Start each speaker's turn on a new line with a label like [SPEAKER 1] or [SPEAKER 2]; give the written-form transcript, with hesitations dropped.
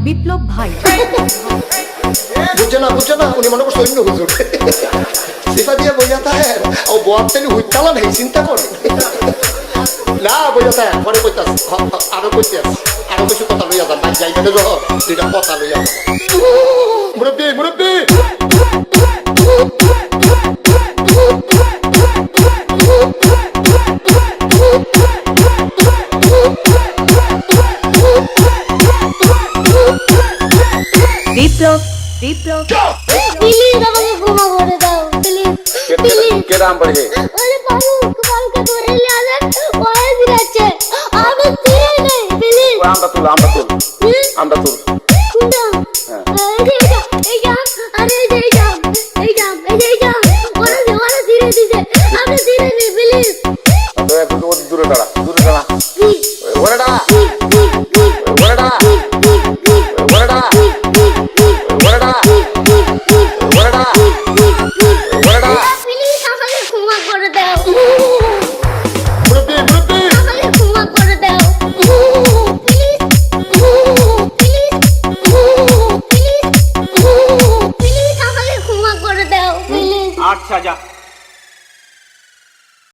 [SPEAKER 1] বিপ্লব ভাই
[SPEAKER 2] বুঝছে না উনি মনে করছে অন্য হুজুর সিফা দিয়ে বোঝা থাকে ও বোয়ার তেলি হুইতালা নেই চিন্তা করে না বোঝা থাকে পরে কইতে আরো কইতে আরো কিছু কথা লইয়া যান ভাই যাইতে যখন দুইটা কথা লইয়া মুরব্বী
[SPEAKER 1] বিপ্লব
[SPEAKER 3] প্লিজ আমাকে ক্ষমা করে দাও প্লিজ
[SPEAKER 4] কেরাম পড়ে
[SPEAKER 3] ওরে বালুকে ধরে নিয়ে আসেন ওরে দিচ্ছে আমি তীরে নেই প্লিজ
[SPEAKER 4] আমরা তুল
[SPEAKER 3] কোনটা এই যা আরে এই যা ওরে তীরে দিছে আমি তীরে নেই প্লিজ
[SPEAKER 4] দূরে দাঁড়া ওরে দাঁড়া
[SPEAKER 5] আচ্ছা যা